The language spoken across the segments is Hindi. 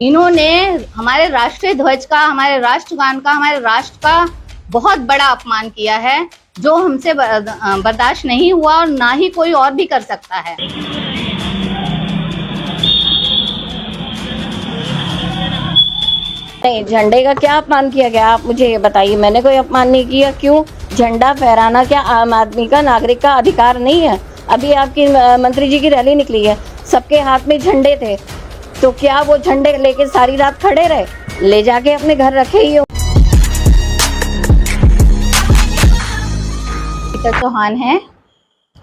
इन्होंने हमारे राष्ट्रीय ध्वज का, हमारे राष्ट्रगान का, हमारे राष्ट्र का बहुत बड़ा अपमान किया है, जो हमसे बर्दाश्त नहीं हुआ और ना ही कोई और भी कर सकता है। नहीं, झंडे का क्या अपमान किया गया, आप मुझे ये बताइए। मैंने कोई अपमान नहीं किया। क्यों? झंडा फहराना क्या आम आदमी का, नागरिक का अधिकार नहीं है? अभी आपकी मंत्री जी की रैली निकली है, सबके हाथ में झंडे थे, तो क्या वो झंडे लेके सारी रात खड़े रहे? ले जाके अपने घर रखे ही हो। चौहान है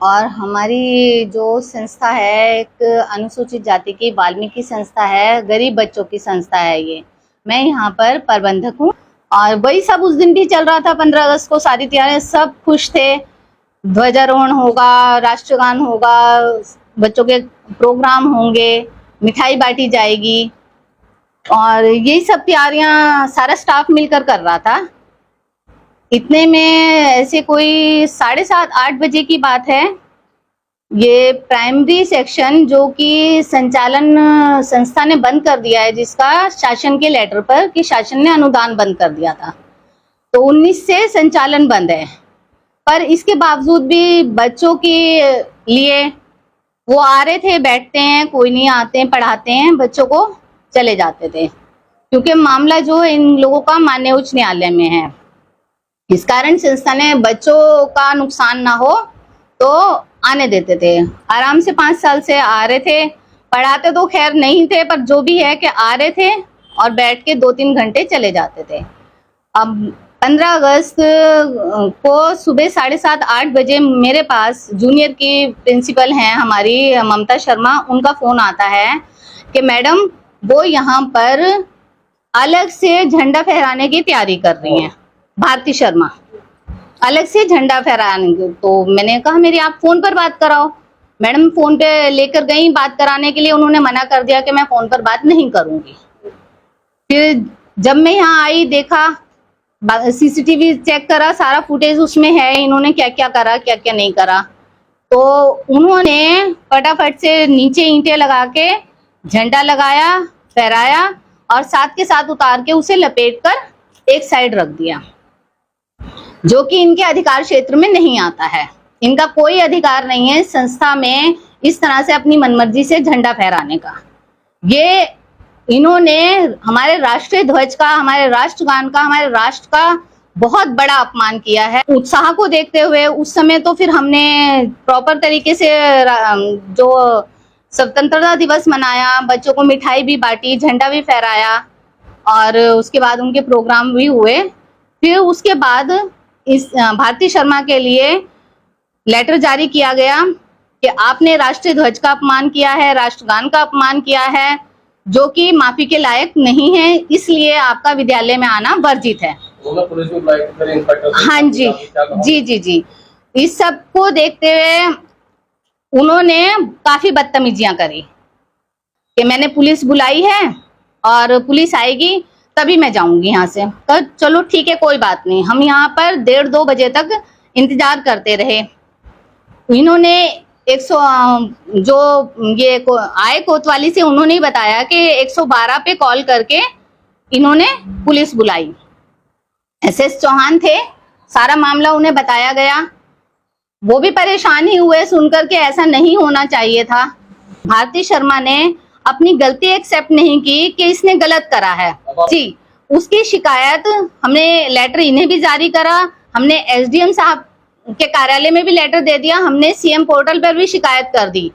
और हमारी जो संस्था है एक अनुसूचित जाति की वाल्मीकि संस्था है, गरीब बच्चों की संस्था है ये। मैं यहाँ पर प्रबंधक हूँ और वही सब उस दिन भी चल रहा था। 15 अगस्त को सारी तैयारियां, सब खुश थे, ध्वजारोहण होगा, राष्ट्रगान होगा, बच्चों के प्रोग्राम होंगे, मिठाई बांटी जाएगी और यही सब तैयारियां सारा स्टाफ मिलकर कर रहा था। इतने में ऐसे कोई 7:30-8 बजे की बात है, ये प्राइमरी सेक्शन जो कि संचालन संस्था ने बंद कर दिया है, जिसका शासन के लेटर पर कि शासन ने अनुदान बंद कर दिया था, तो 19 से संचालन बंद है। पर इसके बावजूद भी बच्चों के लिए वो आ रहे थे, बैठते हैं, कोई नहीं, आते हैं, पढ़ाते हैं, बच्चों को चले जाते थे, क्योंकि मामला जो है इन लोगों का माननीय उच्च न्यायालय में है। इस कारण संस्था ने बच्चों का नुकसान ना हो तो आने देते थे। आराम से 5 साल से आ रहे थे, पढ़ाते तो खैर नहीं थे, पर जो भी है कि आ रहे थे और बैठ के 2-3 घंटे चले जाते थे। अब 15 अगस्त को सुबह 7:30-8 बजे मेरे पास जूनियर की प्रिंसिपल हैं हमारी ममता शर्मा, उनका फोन आता है कि मैडम वो यहाँ पर अलग से झंडा फहराने की तैयारी कर रही हैं, भारती शर्मा अलग से झंडा फहराने। तो मैंने कहा मेरी आप फोन पर बात कराओ। मैडम फोन पे लेकर गई बात कराने के लिए, उन्होंने मना कर दिया कि मैं फोन पर बात नहीं करूंगी। फिर जब मैं यहाँ आई, देखा, सीसीटीवी चेक करा, सारा फुटेज उसमें है, इन्होंने क्या क्या करा, क्या क्या नहीं करा। तो उन्होंने फटाफट से नीचे ईंटें लगा के झंडा लगाया, फहराया और साथ के साथ उतार के उसे लपेट कर एक साइड रख दिया, जो कि इनके अधिकार क्षेत्र में नहीं आता है। इनका कोई अधिकार नहीं है संस्था में इस तरह से अपनी मनमर्जी से झंडा फहराने का। ये इन्होंने हमारे राष्ट्रीय ध्वज का, हमारे राष्ट्रगान का, हमारे राष्ट्र का बहुत बड़ा अपमान किया है। उत्साह को देखते हुए उस समय तो फिर हमने प्रॉपर तरीके से जो स्वतंत्रता दिवस मनाया, बच्चों को मिठाई भी बांटी, झंडा भी फहराया और उसके बाद उनके प्रोग्राम भी हुए। फिर उसके बाद इस भारती शर्मा के लिए लेटर जारी किया गया कि आपने राष्ट्रीय ध्वज का अपमान किया है, राष्ट्रगान का अपमान किया है, जो कि माफी के लायक नहीं है, इसलिए आपका विद्यालय में आना वर्जित है। हाँ जी जी जी जी। इस सब को देखते हुए उन्होंने काफी बदतमीजियां करी कि मैंने पुलिस बुलाई है और पुलिस आएगी तभी मैं जाऊंगी यहाँ से। तो चलो ठीक है, कोई बात नहीं। हम यहाँ पर 1:30-2 बजे तक इंतजार करते रहे। इन्होंने 100 जो ये आए कोतवाली से, उन्होंने बताया कि 112 पे कॉल करके इन्होंने पुलिस बुलाई। एसएस चौहान थे, सारा मामला उन्हें बताया गया। वो भी परेशान ही हुए सुनकर के, ऐसा नहीं होना चाहिए था। भारती शर्मा ने अपनी गलती एक्सेप्ट नहीं की कि इसने गलत करा है जी। उसकी शिकायत हमने, लेटर इन्हें भी जारी करा, हमने एसडीएम साहब के कार्यालय में भी लेटर दे दिया, हमने सीएम पोर्टल पर भी शिकायत कर दी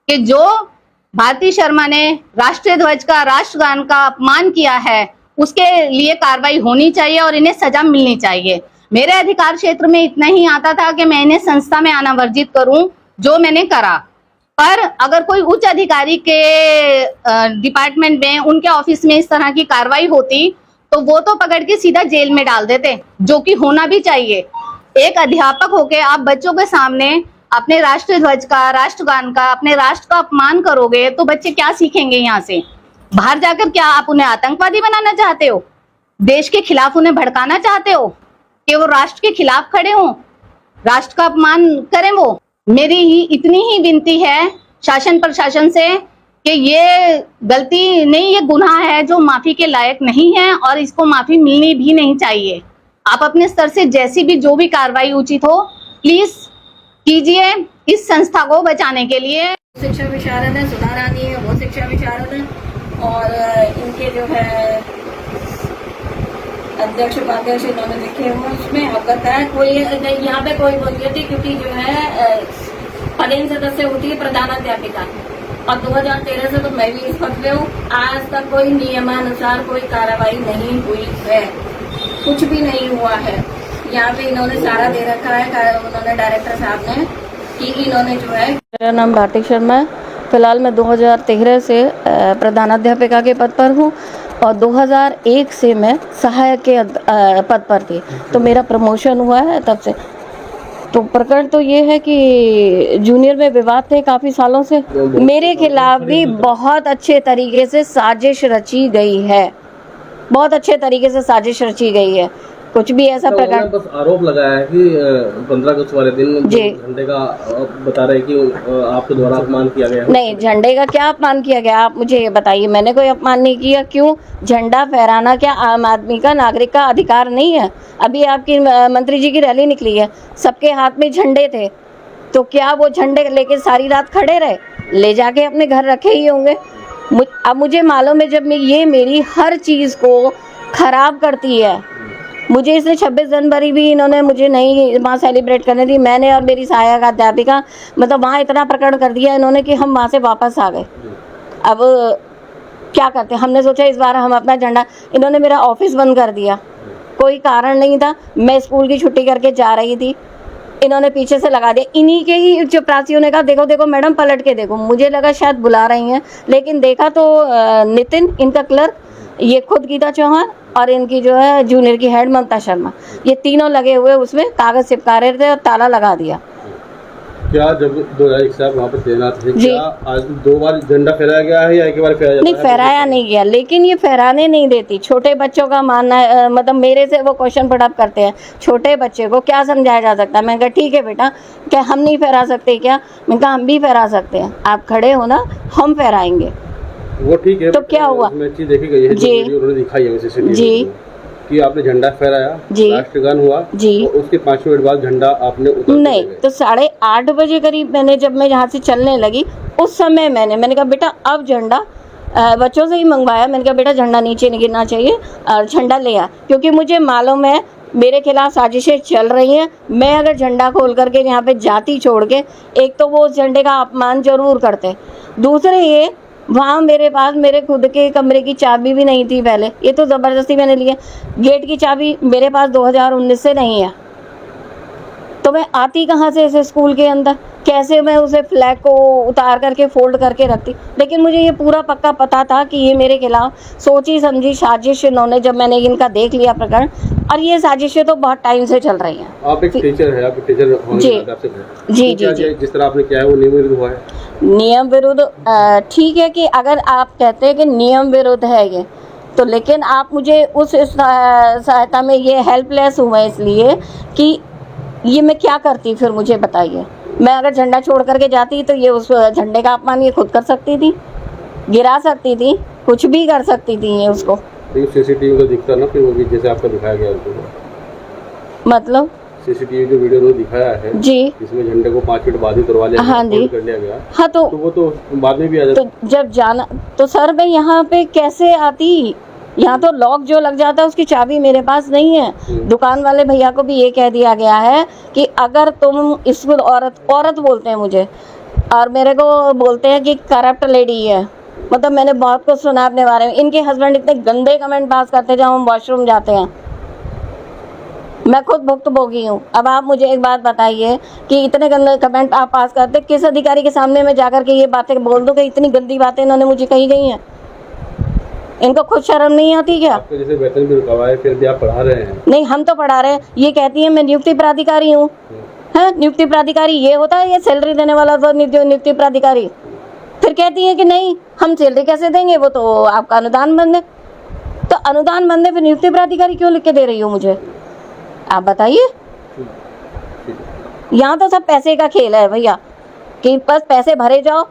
कि जो भारती शर्मा ने राष्ट्रीय ध्वज का, राष्ट्रगान का अपमान किया है, उसके लिए कार्रवाई होनी चाहिए और इन्हें सजा मिलनी चाहिए। मेरे अधिकार क्षेत्र में इतना ही आता था कि मैं इन्हें संस्था में आना वर्जित करूं, जो मैंने करा। पर अगर कोई उच्च अधिकारी के डिपार्टमेंट में, उनके ऑफिस में इस तरह की कार्रवाई होती तो वो तो पकड़ के सीधा जेल में डाल देते, जो कि होना भी चाहिए। एक अध्यापक होके आप बच्चों के सामने अपने राष्ट्रीय ध्वज का, राष्ट्रगान का, अपने राष्ट्र का अपमान करोगे तो बच्चे क्या सीखेंगे? यहाँ से बाहर जाकर क्या आप उन्हें आतंकवादी बनाना चाहते हो? देश के खिलाफ उन्हें भड़काना चाहते हो कि वो राष्ट्र के खिलाफ खड़े हों, राष्ट्र का अपमान करें? वो मेरी ही इतनी ही विनती है शासन प्रशासन से कि ये गलती नहीं, ये गुनाह है जो माफी के लायक नहीं है और इसको माफी मिलनी भी नहीं चाहिए। आप अपने स्तर से जैसी भी जो भी कार्रवाई उचित हो प्लीज कीजिए इस संस्था को बचाने के लिए। शिक्षा विशारद है, सुधा रानी है, वो शिक्षा विशारद है, और इनके जो है अध्यक्ष उपाध्यक्ष इन्होंने लिखे हुए उसमें अवगत है। कोई यहाँ पे कोई बोलिए थी, क्योंकि जो है पदेन सदस्य होती है प्रधानाध्यापिका, और 2013 से तो मैं भी इस पद पे हूँ। आज तक कोई नियमानुसार कोई कार्रवाई नहीं हुई है, कुछ भी नहीं हुआ है। यहाँ पे इन्होंने सारा दे रखा है, उन्होंने डायरेक्टर साहब ने, कि इन्होंने जो है। मेरा नाम भारती शर्मा है। फिलहाल मैं 2013 से प्रधानाध्यापिका के पद पर हूँ और 2001 से मैं सहायक के पद पर थी, तो मेरा प्रमोशन हुआ है तब से। तो प्रकरण तो ये है कि जूनियर में विवाद थे काफ़ी सालों से, मेरे खिलाफ भी बहुत अच्छे तरीके से साजिश रची गई है, बहुत अच्छे तरीके से साजिश रची गई है। कुछ भी ऐसा प्रकार बस आरोप लगाया है कि 15 अगस्त वाले दिन झंडे का बता रहे कि आपके द्वारा अपमान किया गया। नहीं, झंडे का क्या अपमान किया गया आप मुझे ये बताइए। मैंने कोई अपमान नहीं किया। क्यों? झंडा फहराना क्या आम आदमी का, नागरिक का अधिकार नहीं है? अभी आपकी मंत्री जी की रैली निकली है, सबके हाथ में झंडे थे, तो क्या वो झंडे लेके सारी रात खड़े रहे? ले जाके अपने घर रखे ही होंगे। अब मुझे मालूम है, जब ये मेरी हर चीज़ को खराब करती है। मुझे इसलिए 26 जनवरी भी इन्होंने मुझे नहीं वहाँ सेलिब्रेट करने दी। मैंने और मेरी सहायक अध्यापिका मतलब वहाँ इतना प्रकरण कर दिया इन्होंने कि हम वहाँ से वापस आ गए। अब क्या करते हैं? हमने सोचा इस बार हम अपना झंडा, इन्होंने मेरा ऑफिस बंद कर दिया, कोई कारण नहीं था। मैं स्कूल की छुट्टी करके जा रही थी, इन्होंने पीछे से लगा दिया। इन्हीं के ही चपरासियों ने कहा देखो देखो मैडम पलट के देखो। मुझे लगा शायद बुला रही हैं, लेकिन देखा तो नितिन इनका क्लर्क, ये खुद गीता चौहान और इनकी जो है जूनियर की हेड ममता शर्मा, ये तीनों लगे हुए उसमें कागज चिपका रहे थे और ताला लगा दिया। क्या जब 2001 से आप वहाँ पर तैनात थे, क्या आज 2 बार झंडा फहराया गया है या एक बार फहराया जाता है? नहीं, फहराया नहीं गया, लेकिन ये फहराने नहीं देती। छोटे बच्चों का मानना है, मतलब मेरे से वो क्वेश्चन पुट अप करते हैं, छोटे बच्चे को क्या समझाया जा सकता है? मैं कहा ठीक है बेटा, क्या हम नहीं फहरा सकते क्या? मैं कहा हम भी फहरा सकते हैं, आप खड़े हो ना, हम फहराएंगे। वो ठीक है, तो क्या हुआ? चीज देखी गई है, जी, उन्होंने दिखाई है सीसीटीवी जी कि आपने झंडा फहराया, राष्ट्रगान हुआ जी, और उसके 5 मिनट बाद झंडा आपने उतार नहीं, तो 8:30 बजे करीब मैंने, जब मैं यहाँ से चलने लगी उस समय मैंने कहा बेटा अब झंडा, बच्चों से ही मंगवाया, मैंने कहा बेटा झंडा नीचे नहीं गिरना चाहिए और झंडा ले आ, क्योंकि मुझे मालूम है मेरे खिलाफ साजिशें चल रही हैं। मैं अगर झंडा खोल करके यहाँ पे जाती छोड़ के, एक तो वो उस झंडे का अपमान जरूर करते, दूसरे ये वहाँ मेरे पास मेरे खुद के कमरे की चाबी भी नहीं थी पहले, ये तो ज़बरदस्ती मैंने लिया। गेट की चाबी मेरे पास 2019 से नहीं है, तो मैं आती कहाँ से इस स्कूल के अंदर? कैसे मैं उसे फ्लैग को उतार करके फोल्ड करके रखती? लेकिन मुझे ये पूरा पक्का पता था कि ये मेरे खिलाफ सोची समझी साजिश इन्होंने, जब मैंने इनका देख लिया प्रकरण, और ये साजिशें तो बहुत टाइम से चल रही हैं। आप एक टीचर है, आप टीचर होने जी के नाते हैं। जी तो जी, जिस तरह आपने किया है वो नियम विरुद्ध हुआ है? नियम विरुद्ध ठीक है कि अगर आप कहते हैं कि नियम विरुद्ध है ये, तो लेकिन आप मुझे उस सहायता में ये हेल्पलेस हुआ इसलिए कि ये मैं क्या करती, फिर मुझे बताइए। मैं अगर झंडा छोड़ करके जाती तो ये उस झंडे का अपमान ये खुद कर सकती थी, गिरा सकती थी, कुछ भी कर सकती थी ये उसको। सीसीटीवी तो दिखता ना, फिर वो भी जैसे आपका दिखाया गया उनको, मतलब सीसीटीवी जो वीडियो में दिखाया है जी, इसमें झंडे को 5 मिनट बाद ही तुड़वा लिया, हाँ जी, कर लिया गया। हाँ, तो वो तो बाद में भी आ जाता। तो जब जाना तो सर मैं यहाँ पे कैसे आती? यहाँ तो लॉक जो लग जाता है उसकी चाबी मेरे पास नहीं है। दुकान वाले भैया को भी ये कह दिया गया है कि अगर तुम इसको औरत बोलते हैं मुझे, और मेरे को बोलते हैं कि करप्ट लेडी है, मतलब मैंने बहुत कुछ सुना अपने बारे में। इनके हस्बैंड इतने गंदे कमेंट पास करते जब हम वॉशरूम जाते हैं, मैं खुद भुक्तभोगी हूँ। अब आप मुझे एक बात बताइए कि इतने गंदे कमेंट आप पास करते, किस अधिकारी के सामने मैं जाकर के ये बातें बोल दूँ कि इतनी गंदी बातें इन्होंने मुझे कही गई हैं? इनको खुद शर्म नहीं आती क्या? आपको जैसे वेतन भी रुका हुआ है, फिर भी आप पढ़ा रहे हैं। नहीं, हम तो पढ़ा रहे हैं। ये कहती है मैं नियुक्ति प्राधिकारी हूँ। है नियुक्ति प्राधिकारी ये होता है, ये सैलरी देने वाला तो नियुक्ति प्राधिकारी। फिर कहती है कि नहीं हम सैलरी कैसे देंगे, वो तो आपका अनुदान बंद है। तो अनुदान बंद है, फिर नियुक्ति प्राधिकारी क्यों लिख के दे रही हो मुझे? आप बताइए। यहाँ तो सब पैसे का खेल है भैया, कि बस पैसे भरे जाओ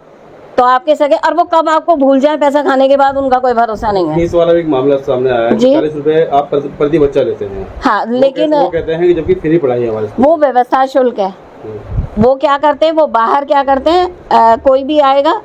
तो आपके सगे, और वो कब आपको भूल जाए पैसा खाने के बाद, उनका कोई भरोसा नहीं है। फीस वाला भी एक मामला सामने आया है, जी। 40 रुपए आप प्रति बच्चा लेते हैं। हाँ, लेकिन वो कहते हैं कि जबकि फ्री पढ़ाई है हमारे स्कूल वो व्यवस्था शुल्क है। वो क्या करते हैं, वो बाहर क्या करते हैं, कोई भी आएगा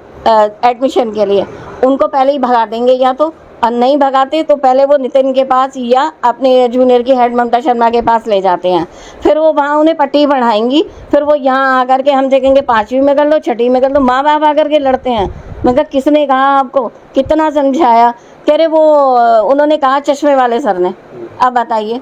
एडमिशन के लिए, उनको पहले ही भगा देंगे, या तो और नहीं भगाते तो पहले वो नितिन के पास या अपने जूनियर की हेड ममता शर्मा के पास ले जाते हैं, फिर वो वहाँ उन्हें पट्टी पढ़ाएंगी, फिर वो यहाँ आकर के हम देखेंगे 5वीं में कर लो, 6ठी में कर लो, माँ बाप आकर के लड़ते हैं। मगर किसने कहा आपको, कितना समझाया, कह रहे वो उन्होंने कहा चश्मे वाले सर ने। अब बताइए।